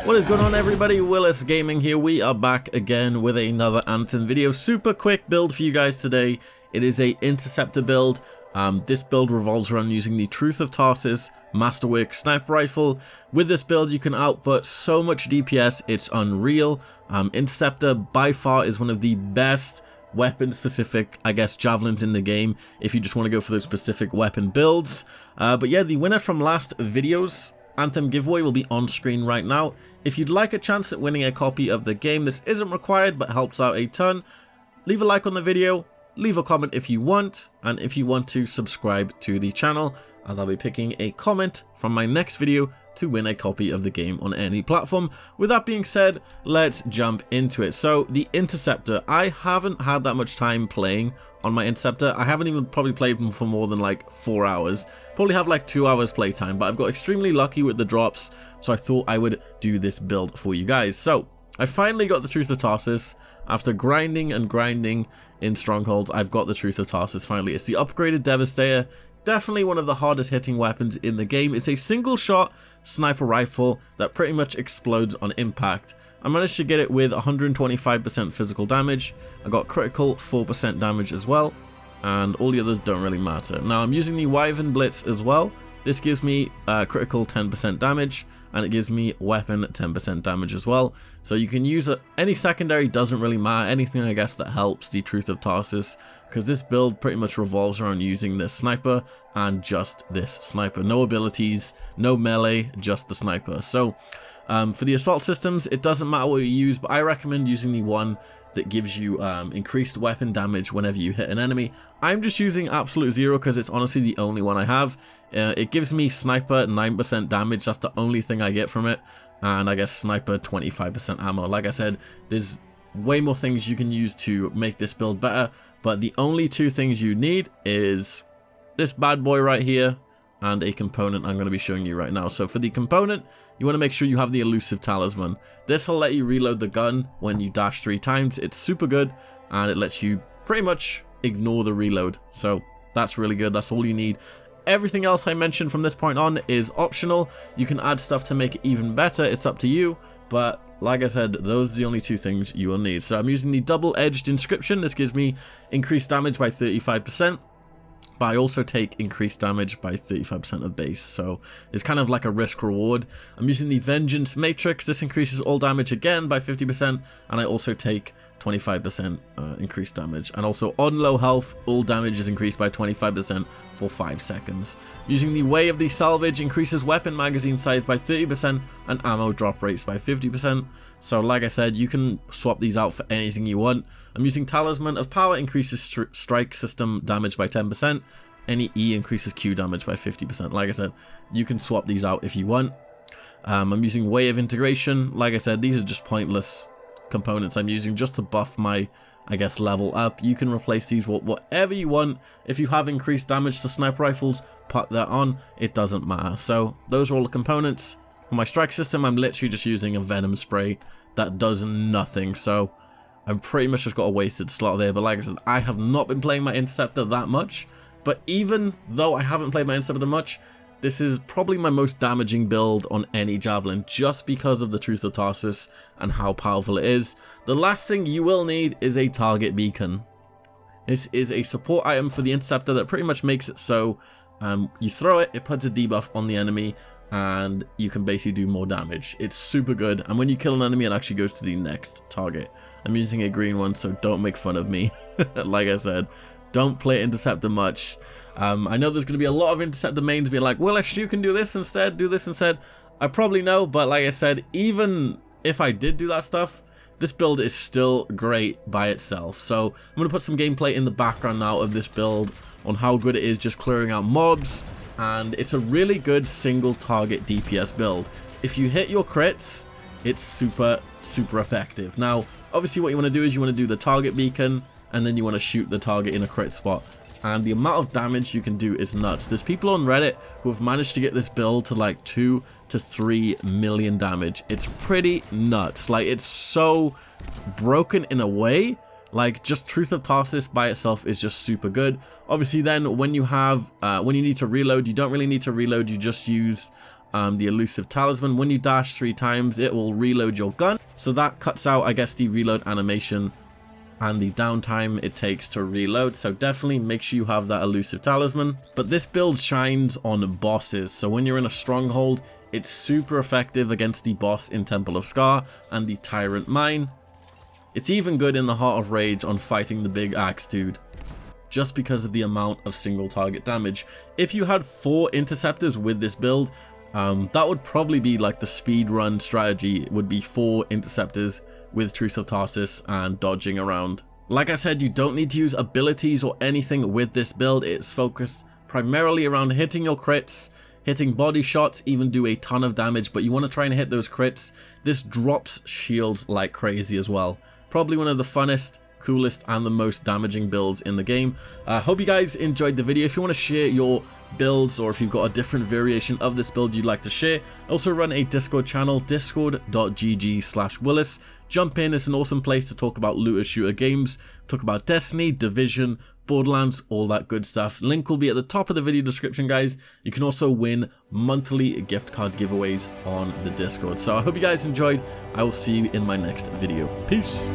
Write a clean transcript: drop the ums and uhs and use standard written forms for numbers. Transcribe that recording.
What is going on, everybody? Willis Gaming here. We are back again with another Anthem video. Super quick build for you guys today. It is a Interceptor build. This build revolves around using the Truth of Tarsus Masterwork Sniper Rifle. With this build you can output so much DPS, it's unreal. Interceptor by far is one of the best weapon specific, I guess, javelins in the game if you just want to go for those specific weapon builds. But yeah, the winner from last video's Anthem giveaway will be on screen right now. If you'd like a chance at winning a copy of the game, this isn't required but helps out a ton. Leave a like on the video, leave a comment if you want, and if you want to, subscribe to the channel, as I'll be picking a comment from my next video to win a copy of the game on any platform. With that being said, let's jump into it. So the Interceptor, I haven't had that much time playing on my Interceptor. I haven't even probably played them for more than like 4 hours. Probably have like 2 hours playtime, but I've got extremely lucky with the drops, so I thought I would do this build for you guys. So I finally got the Truth of Tarsus. After grinding and grinding in Strongholds, I've got the Truth of Tarsus finally. It's the upgraded Devastator. Definitely one of the hardest hitting weapons in the game. It's a single shot sniper rifle that pretty much explodes on impact. I managed to get it with 125% physical damage. I got critical 4% damage as well, and all the others don't really matter. Now I'm using the Wyvern Blitz as well. This gives me critical 10% damage, and it gives me weapon 10% damage as well. So you can use it, any secondary doesn't really matter, anything I guess that helps the Truth of Tarsus, because this build pretty much revolves around using this sniper and just this sniper. No abilities, no melee, just the sniper. So for the assault systems, it doesn't matter what you use, but I recommend using the one that gives you increased weapon damage whenever you hit an enemy. I'm just using Absolute Zero because it's honestly the only one I have. It gives me Sniper 9% damage, that's the only thing I get from it, and I guess Sniper 25% ammo. Like I said, there's way more things you can use to make this build better, but the only two things you need is this bad boy right here and a component I'm going to be showing you right now. So for the component, you want to make sure you have the Elusive Talisman. This will let you reload the gun when you dash 3 times. It's super good, and it lets you pretty much ignore the reload. So that's really good. That's all you need. Everything else I mentioned from this point on is optional. You can add stuff to make it even better. It's up to you. But like I said, those are the only two things you will need. So I'm using the Double-Edged Inscription. This gives me increased damage by 35%. But I also take increased damage by 35% of base, so it's kind of like a risk reward. I'm using the Vengeance Matrix. This increases all damage again by 50%, and I also take 25% increased damage. And also on low health, all damage is increased by 25% for 5 seconds. Using the Way of the Salvage increases weapon magazine size by 30% and ammo drop rates by 50%. So like I said, you can swap these out for anything you want. I'm using Talisman of Power, increases strike system damage by 10%. Any E increases Q damage by 50%. Like I said, you can swap these out if you want. I'm using Way of Integration. Like I said, these are just pointless components I'm using just to buff my, I guess, level up. You can replace these with whatever you want. If you have increased damage to sniper rifles, put that on. It doesn't matter. So those are all the components. For my strike system, I'm literally just using a venom spray that does nothing. So I'm pretty much just got a wasted slot there. But like I said, I have not been playing my Interceptor that much. But even though I haven't played my Interceptor that much, this is probably my most damaging build on any javelin, just because of the Truth of Tarsus and how powerful it is. The last thing you will need is a target beacon. This is a support item for the Interceptor that pretty much makes it so you throw it, it puts a debuff on the enemy, and you can basically do more damage. It's super good, and when you kill an enemy, it actually goes to the next target. I'm using a green one, so don't make fun of me. Like I said, don't play Interceptor much. I know there's going to be a lot of Interceptor mains being like, well, if you can do this instead, do this instead. I probably know, but like I said, even if I did do that stuff, this build is still great by itself. So I'm going to put some gameplay in the background now of this build on how good it is just clearing out mobs, and it's a really good single target DPS build. If you hit your crits, it's super effective. Now, obviously what you want to do is you want to do the target beacon, and then you want to shoot the target in a crit spot. And the amount of damage you can do is nuts. There's people on Reddit who have managed to get this build to like 2 to 3 million damage. It's pretty nuts. Like, it's so broken in a way. Like, just Truth of Tarsus by itself is just super good. Obviously then when you have, when you need to reload, you don't really need to reload, you just use the elusive talisman. When you dash 3 times, it will reload your gun. So that cuts out, I guess, the reload animation and the downtime it takes to reload. So definitely make sure you have that elusive talisman. But this build shines on bosses. So when you're in a stronghold, it's super effective against the boss in Temple of Scar and the Tyrant Mine. It's even good in the Heart of Rage on fighting the big axe dude, just because of the amount of single target damage. If you had 4 interceptors with this build, that would probably be like the speed run strategy. It would be 4 interceptors with Truth of Tarsus and dodging around. Like I said, you don't need to use abilities or anything with this build. It's focused primarily around hitting your crits, hitting body shots, even do a ton of damage, but you want to try and hit those crits. This drops shields like crazy as well. Probably one of the funnest, coolest, and the most damaging builds in the game. Hope you guys enjoyed the video. If you want to share your builds, or if you've got a different variation of this build you'd like to share, I also run a Discord channel, discord.gg/Willis. Jump in, it's an awesome place to talk about looter shooter games, talk about Destiny, Division, Borderlands, all that good stuff. Link will be at the top of the video description, guys. You can also win monthly gift card giveaways on the Discord. So I hope you guys enjoyed. I will see you in my next video. Peace.